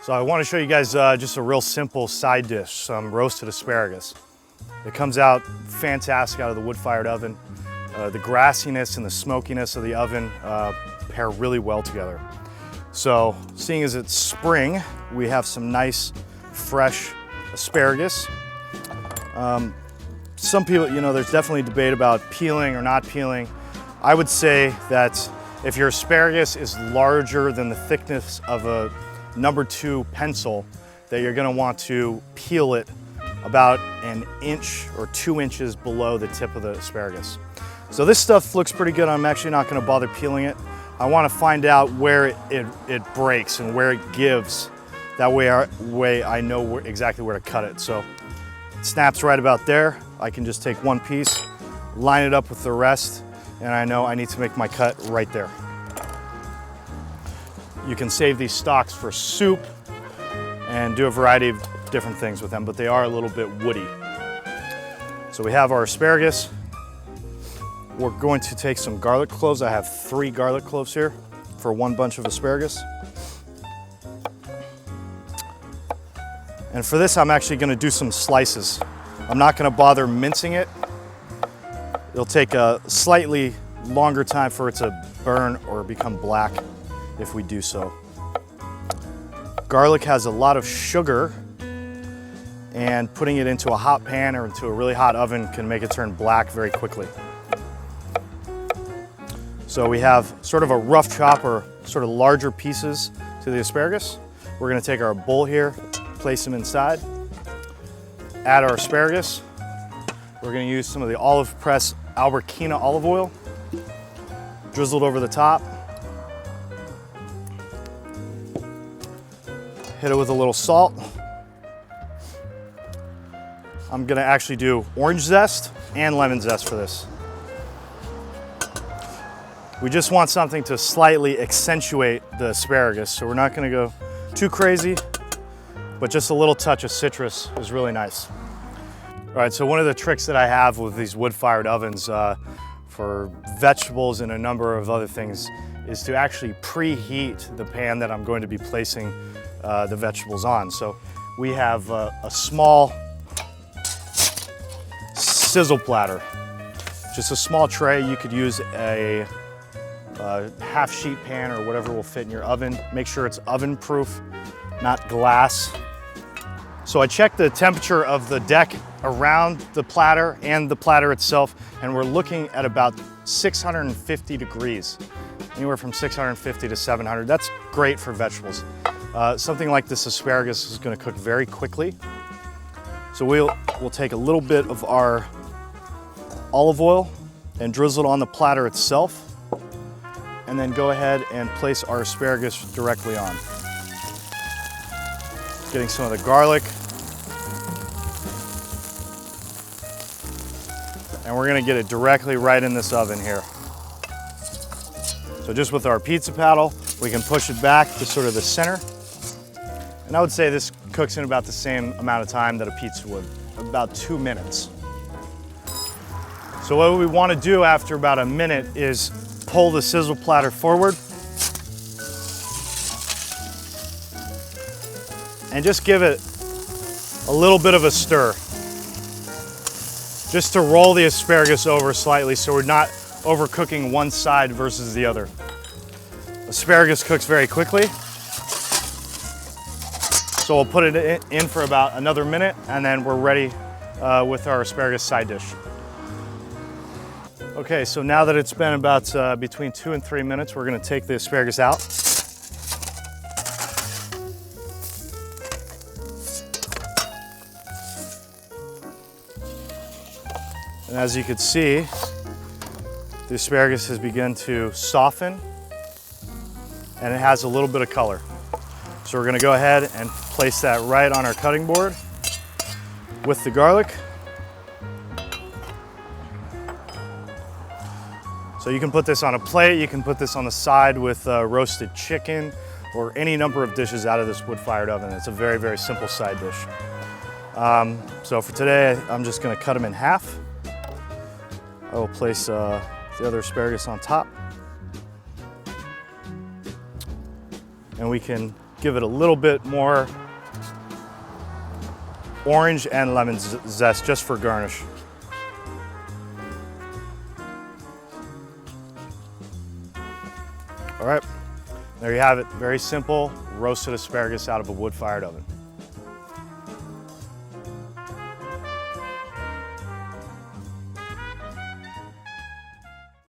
So I want to show you guys just a real simple side dish, some roasted asparagus. It comes out fantastic out of the wood-fired oven. The grassiness and the smokiness of the oven pair really well together. So seeing as it's spring, we have some nice fresh asparagus. Some people, there's definitely debate about peeling or not peeling. I would say that if your asparagus is larger than the thickness of a number 2 pencil, that you're gonna want to peel it about an inch or 2 inches below the tip of the asparagus. So this stuff looks pretty good. I'm actually not gonna bother peeling it. I wanna find out where it breaks and where it gives. That way I know exactly where to cut it. So it snaps right about there. I can just take one piece, line it up with the rest, and I know I need to make my cut right there. You can save these stalks for soup and do a variety of different things with them, but they are a little bit woody. So we have our asparagus. We're going to take some garlic cloves. I have 3 garlic cloves here for 1 bunch of asparagus. And for this, I'm actually gonna do some slices. I'm not gonna bother mincing it. It'll take a slightly longer time for it to burn or become black if we do so. Garlic has a lot of sugar, and putting it into a hot pan or into a really hot oven can make it turn black very quickly. So we have sort of a rough chop or sort of larger pieces to the asparagus. We're gonna take our bowl here, place them inside, add our asparagus. We're gonna use some of the olive press Albertina olive oil, drizzled over the top. Hit it with a little salt. I'm gonna actually do orange zest and lemon zest for this. We just want something to slightly accentuate the asparagus, so we're not gonna go too crazy, but just a little touch of citrus is really nice. All right, so one of the tricks that I have with these wood-fired ovens for vegetables and a number of other things is to actually preheat the pan that I'm going to be placing the vegetables on. So we have a small sizzle platter, just a small tray. You could use a half sheet pan or whatever will fit in your oven. Make sure it's oven proof, not glass. So I checked the temperature of the deck around the platter and the platter itself, and we're looking at about 650 degrees, anywhere from 650 to 700. That's great for vegetables. Something like this asparagus is gonna cook very quickly. So we'll take a little bit of our olive oil and drizzle it on the platter itself, and then go ahead and place our asparagus directly on. Getting some of the garlic. And we're gonna get it directly right in this oven here. So just with our pizza paddle, we can push it back to sort of the center. And I would say this cooks in about the same amount of time that a pizza would, about 2 minutes. So what we wanna do after about a minute is pull the sizzle platter forward and just give it a little bit of a stir, just to roll the asparagus over slightly so we're not overcooking one side versus the other. Asparagus cooks very quickly, so we'll put it in for about another minute, and then we're ready with our asparagus side dish. Okay, so now that it's been about between 2 and 3 minutes, we're gonna take the asparagus out. And as you can see, the asparagus has begun to soften, and it has a little bit of color. So we're gonna go ahead and place that right on our cutting board with the garlic. So you can put this on a plate, you can put this on the side with roasted chicken or any number of dishes out of this wood-fired oven. It's a very, very simple side dish. So for today, I'm just gonna cut them in half. I will place the other asparagus on top. And we can give it a little bit more orange and lemon zest just for garnish. All right, there you have it. Very simple roasted asparagus out of a wood-fired oven.